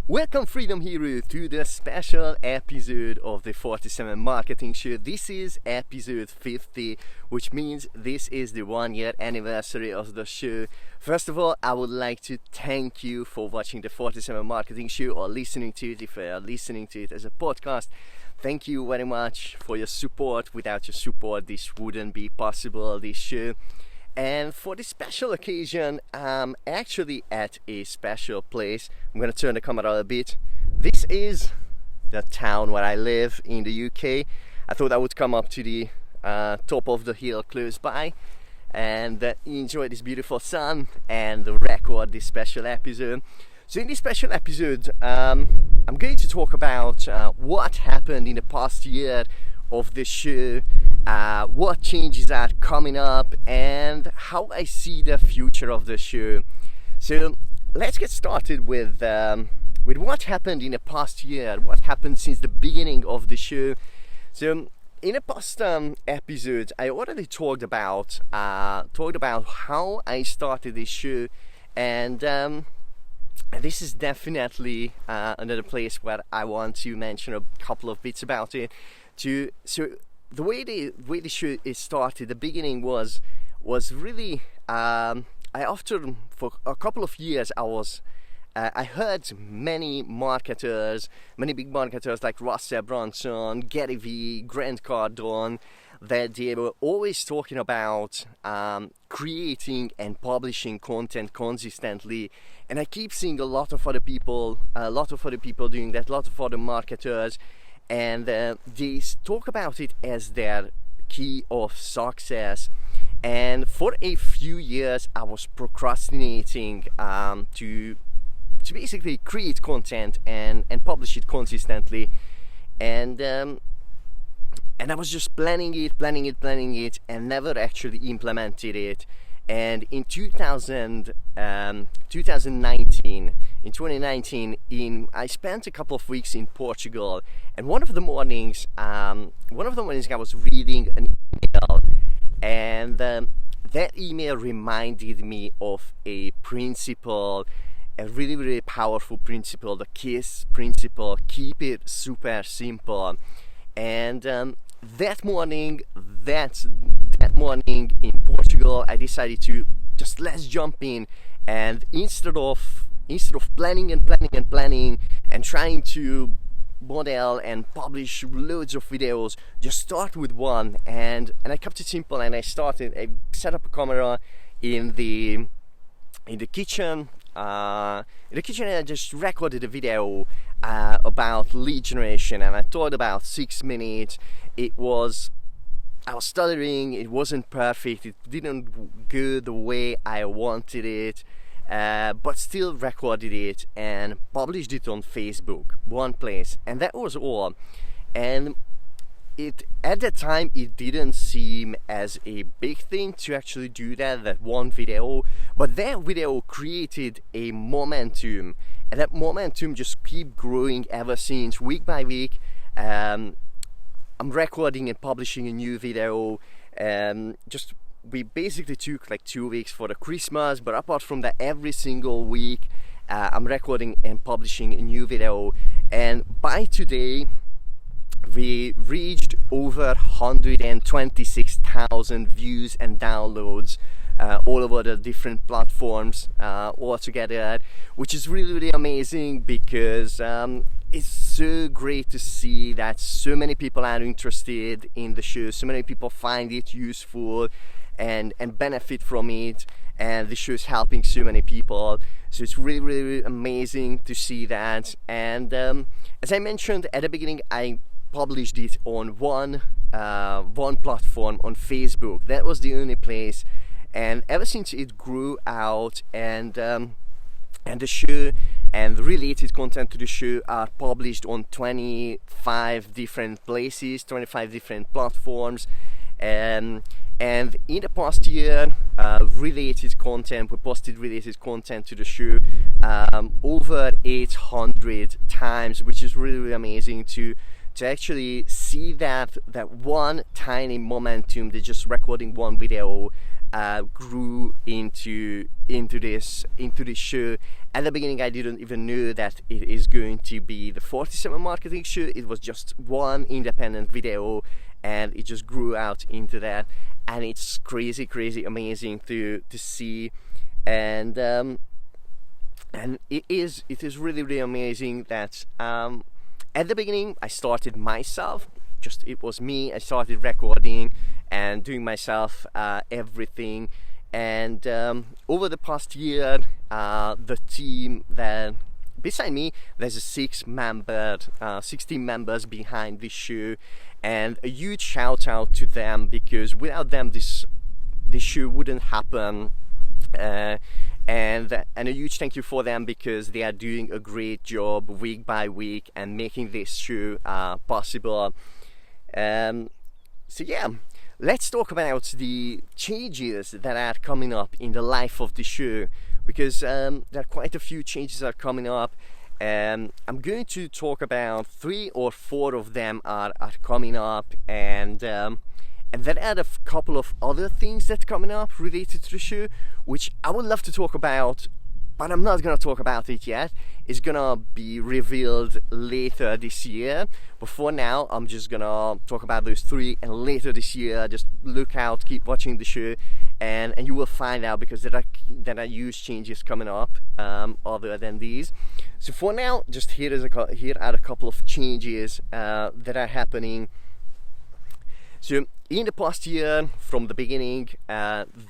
Welcome Freedom Hero to the special episode of the 47 Marketing Show. This is episode 50, which means this is the 1 year anniversary of the show. First of all, I would like to thank you for watching the 47 Marketing Show or listening to it if you are listening to it as a podcast. Thank you very much for your support. Without your support, this wouldn't be possible, this show. And for this special occasion, I'm actually at a special place. I'm going to turn the camera a bit. This is the town where I live in the UK. I thought I would come up to the top of the hill close by and enjoy this beautiful sun and record this special episode. So in this special episode, I'm going to talk about what happened in the past year of the show, what changes are coming up, and how I see the future of the show. So let's get started with what happened in the past year, what happened since the beginning of the show. So in the past episodes, I already talked about how I started this show, and this is definitely another place where I want to mention a couple of bits about it. So the way the show is started, the beginning was really for a couple of years I heard many big marketers like Russell Brunson, Gary Vee, Grant Cardone, that they were always talking about creating and publishing content consistently, and I keep seeing a lot of other people doing that, a lot of other marketers. And they talk about it as their key of success. And for a few years, I was procrastinating to basically create content and publish it consistently. And I was just planning it, and never actually implemented it. And in 2019, I spent a couple of weeks in Portugal, and one of the mornings I was reading an email, and that email reminded me of a principle, a really, really powerful principle, the KISS principle, keep it super simple. And that morning in Portugal, I decided to let's jump in, and instead of planning and trying to model and publish loads of videos, just start with one. And I kept it simple, and I set up a camera in the kitchen. And I just recorded a video about lead generation, and I thought about 6 minutes. I was stuttering, it wasn't perfect, it didn't go the way I wanted it, but still recorded it and published it on Facebook, one place, and that was all. And at that time, it didn't seem as a big thing to actually do that one video, but that video created a momentum, and that momentum just keep growing ever since, week by week. I'm recording and publishing a new video. We basically took like 2 weeks for the Christmas, but apart from that, every single week I'm recording and publishing a new video. And by today, we reached over 126,000 views and downloads all over the different platforms all together, which is really, really amazing, because it's so great to see that so many people are interested in the show, so many people find it useful and benefit from it, and the show is helping so many people. So it's really, really amazing to see that. And as I mentioned at the beginning, I published it on one platform, on Facebook. That was the only place, and ever since it grew out, and the show and the related content to the show are published on 25 different places, 25 different platforms. And in the past year, we posted related content to the show over 800 times, which is really, really amazing to actually see that one tiny momentum, that just recording one video grew into this show. At the beginning, I didn't even know that it is going to be the 47 Marketing Show. It was just one independent video, and it just grew out into that. And it's crazy amazing to see, and it is really amazing that at the beginning I started myself. Just it was me. I started recording and doing myself everything, and over the past year, the team that beside me, there's a 16 members behind this show, and a huge shout out to them, because without them this show wouldn't happen. And a huge thank you for them, because they are doing a great job week by week and making this show possible. So yeah, let's talk about the changes that are coming up in the life of the show, because there are quite a few changes that are coming up. I'm going to talk about 3 or 4 of them are coming up, and then add a couple of other things that are coming up related to the show, which I would love to talk about, but I'm not gonna talk about it yet. It's gonna be revealed later this year. But for now, I'm just gonna talk about those 3, and later this year, just look out, keep watching the show, and you will find out, because there are huge changes coming up other than these. So for now, just here are a couple of changes that are happening. So in the past year, from the beginning,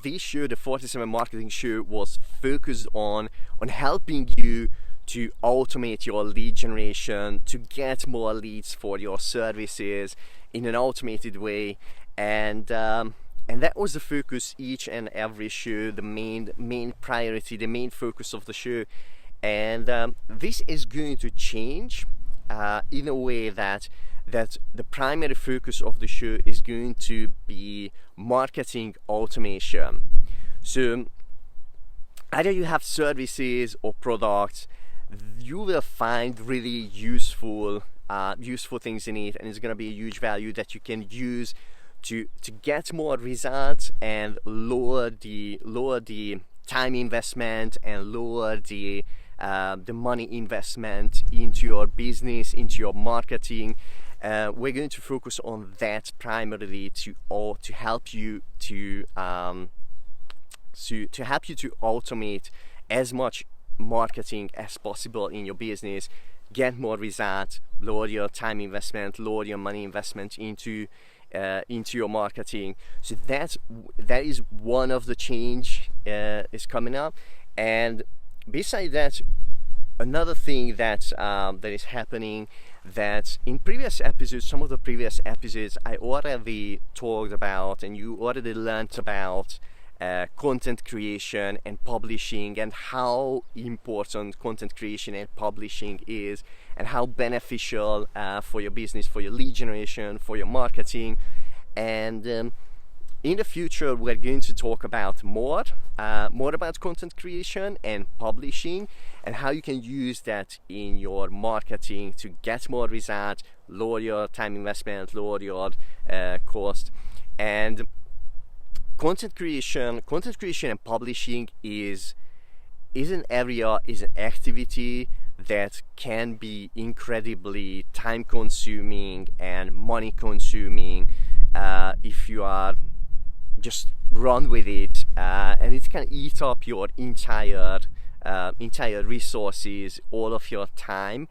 this show, the 47 Marketing Show, was focused on helping you to automate your lead generation, to get more leads for your services in an automated way, and that was the focus each and every show, the main priority, the main focus of the show. And this is going to change in a way that the primary focus of the show is going to be marketing automation. So either you have services or products, you will find really useful things in it, and it's going to be a huge value that you can use to get more results and lower the time investment and lower the money investment into your business, into your marketing. We're going to focus on that primarily to help you to automate as much marketing as possible in your business, get more results, lower your time investment, lower your money investment into your marketing. So that is one of the change is coming up. And beside that, another thing that is happening, that in some of the previous episodes, I already talked about, and you already learned about content creation and publishing, and how important content creation and publishing is, and how beneficial for your business, for your lead generation, for your marketing. And in the future, we're going to talk about more about content creation and publishing, and how you can use that in your marketing to get more results, lower your time investment, lower your cost. And content creation and publishing is an activity that can be incredibly time consuming and money consuming if you are just run with it, and it can eat up your entire resources, all of your time,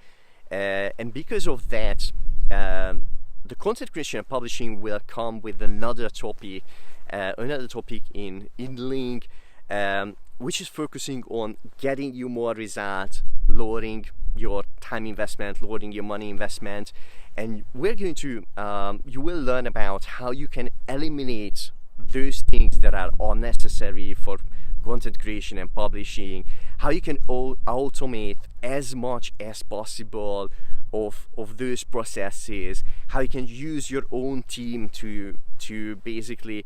and because of that, the content creation and publishing will come with another topic in Link, which is focusing on getting you more results, lowering your time investment, lowering your money investment. And we're going to you will learn about how you can eliminate those things that are unnecessary for content creation and publishing, how you can automate as much as possible of those processes, how you can use your own team to basically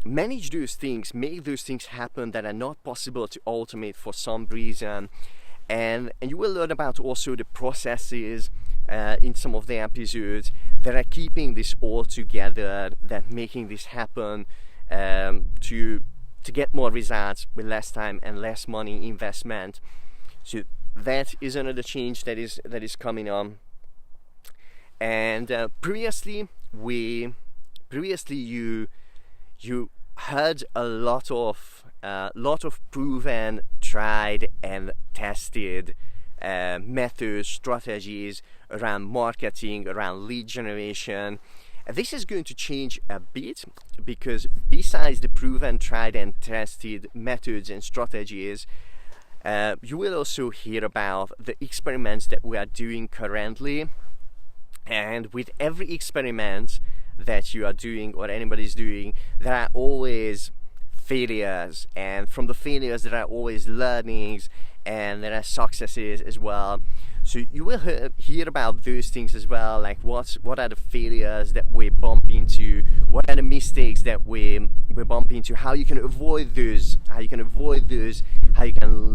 manage those things, make those things happen that are not possible to automate for some reason. And you will learn about also the processes in some of the episodes that are keeping this all together, that making this happen, to to get more results with less time and less money investment. So that is another change that is coming on. And previously you heard a lot of proven, tried and tested methods, strategies around marketing, around lead generation. And this is going to change a bit, because besides the proven, tried and tested methods and strategies, you will also hear about the experiments that we are doing currently. And with every experiment that you are doing or anybody's doing, there are always failures, and from the failures there are always learnings, and there are successes as well. So you will hear about those things as well, like what are the failures that we bump into, what are the mistakes that we bump into, how you can avoid those, how you can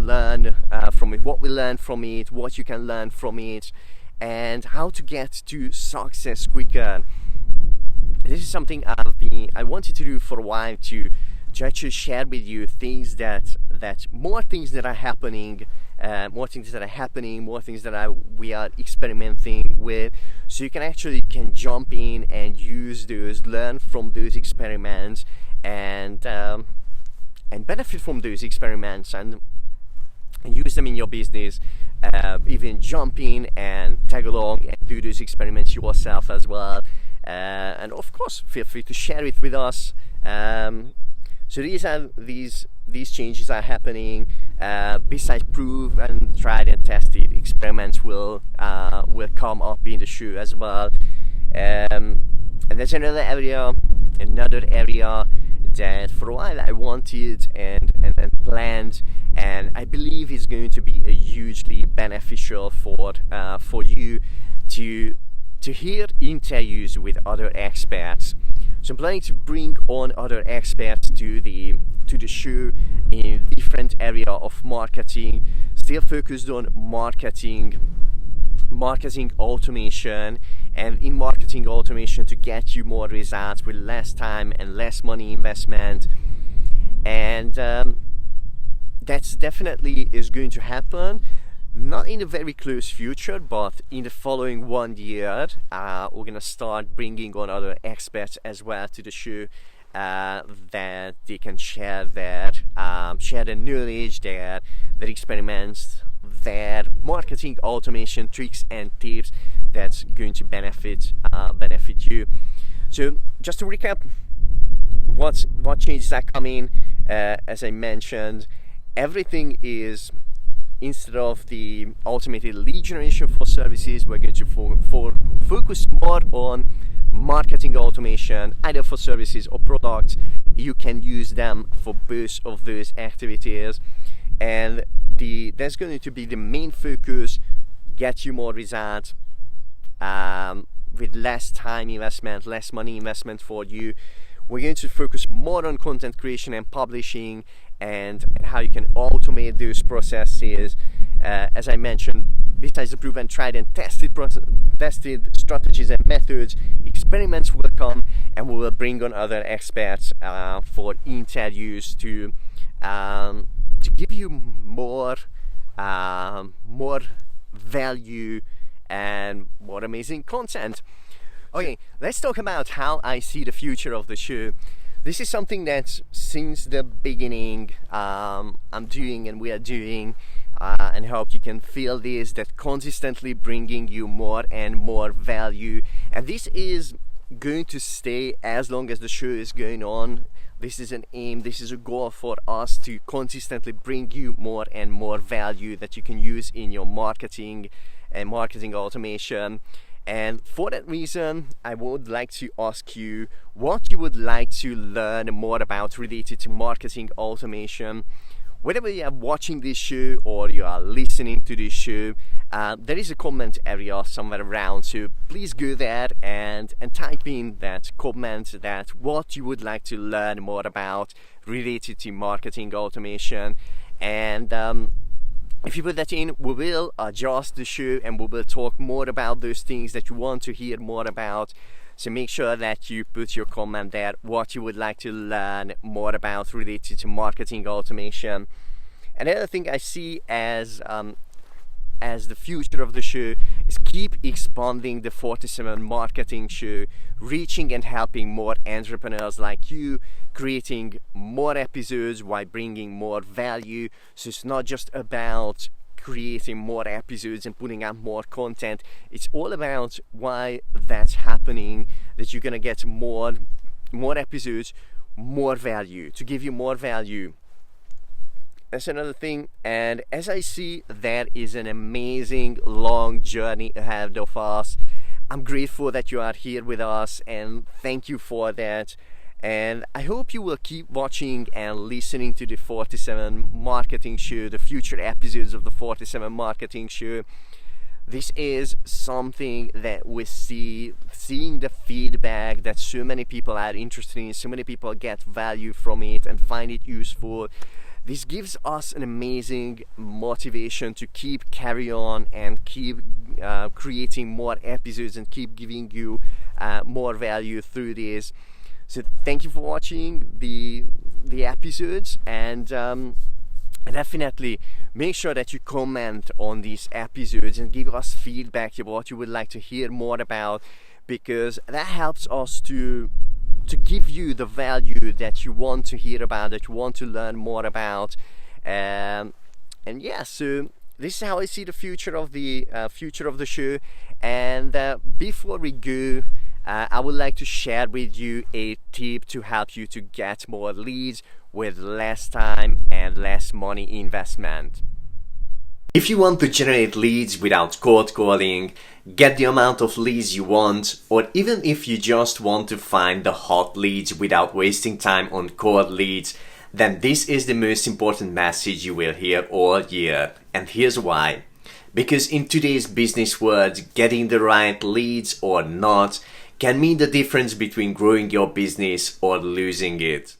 learn from it, what we learn from it, what you can learn from it, and how to get to success quicker. This is something I wanted to do for a while, to actually share with you things more things that are happening, more things that we are experimenting with, so you can jump in and use those, learn from those experiments, and benefit from those experiments, and use them in your business. Even jump in and tag along and do those experiments yourself as well. And of course, feel free to share it with us. So these changes are happening. Besides proven, tried and tested experiments will come up in the show as well. And there's another area that for a while I wanted and planned, and I believe is going to be a hugely beneficial for you to hear interviews with other experts. So I'm planning to bring on other experts to the show in different area of marketing, still focused on marketing automation, and in marketing automation to get you more results with less time and less money investment. And that's definitely is going to happen, not in the very close future, but in the following 1 year. We're gonna start bringing on other experts as well to the show, that they can share their knowledge, their experiments, their marketing automation tricks and tips that's going to benefit you. So just to recap, what changes are coming, as I mentioned, everything is, instead of the automated lead generation for services, we're going to focus more on marketing automation, either for services or products. You can use them for both of those activities, and that's going to be the main focus, get you more results with less time investment, less money investment for you. We're going to focus more on content creation and publishing, and how you can automate those processes. As I mentioned, besides the proven, tried and tested strategies and methods, experiments will come, and we will bring on other experts for interviews to give you more value and more amazing content. Okay, let's talk about how I see the future of the show. This is something that since the beginning I'm doing and we are doing, and hope you can feel this, that consistently bringing you more and more value. And this is going to stay as long as the show is going on. This is an aim, this is a goal for us, to consistently bring you more and more value that you can use in your marketing and marketing automation. And for that reason, I would like to ask you what you would like to learn more about related to marketing automation. Whether you are watching this show or you are listening to this show, there is a comment area somewhere around, so please go there and type in that comment, that what you would like to learn more about related to marketing automation. And if you put that in, we will adjust the show and we will talk more about those things that you want to hear more about. So make sure that you put your comment there, what you would like to learn more about related to marketing automation. Another thing I see as the future of the show is keep expanding the 47 Marketing Show, reaching and helping more entrepreneurs like you, creating more episodes while bringing more value. So it's not just about creating more episodes and putting out more content. It's all about why that's happening, that you're gonna get more episodes, more value, to give you more value. That's another thing. And as I see, that is an amazing long journey ahead of us. I'm grateful that you are here with us, and thank you for that. And I hope you will keep watching and listening to the 47 Marketing Show, the future episodes of the 47 Marketing Show. This is something that we seeing the feedback that so many people are interested in, so many people get value from it and find it useful. This gives us an amazing motivation to keep carry on and keep creating more episodes and keep giving you more value through this. So thank you for watching the episodes, and definitely make sure that you comment on these episodes and give us feedback about what you would like to hear more about, because that helps us to give you the value that you want to hear about, that you want to learn more about. And yeah, so this is how I see the future of the show. And before we go, I would like to share with you a tip to help you to get more leads with less time and less money investment. If you want to generate leads without cold calling, get the amount of leads you want, or even if you just want to find the hot leads without wasting time on cold leads, then this is the most important message you will hear all year. And here's why. Because in today's business world, getting the right leads or not can mean the difference between growing your business or losing it.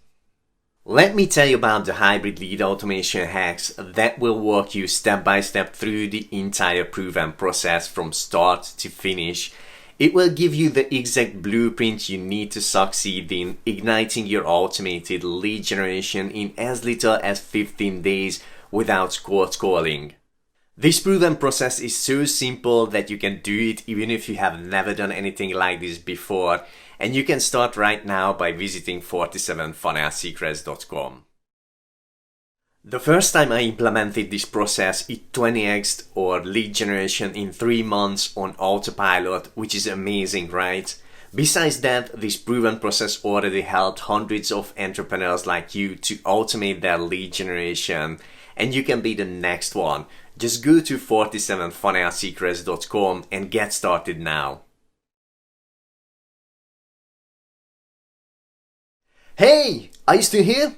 Let me tell you about the hybrid lead automation hacks that will walk you step by step through the entire proven process from start to finish. It will give you the exact blueprint you need to succeed in igniting your automated lead generation in as little as 15 days without cold calling. This proven process is so simple that you can do it even if you have never done anything like this before, and you can start right now by visiting 47funnelsecrets.com. The first time I implemented this process, it 20x'd our lead generation in 3 months on autopilot, which is amazing, right? Besides that, this proven process already helped hundreds of entrepreneurs like you to automate their lead generation, and you can be the next one. Just go to 47funnelsecrets.com and get started now. Hey, are you still here?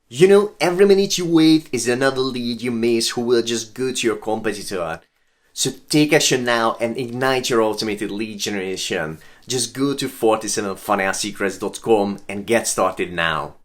You know, every minute you wait is another lead you miss who will just go to your competitor. So take action now and ignite your automated lead generation. Just go to 47funnelsecrets.com and get started now.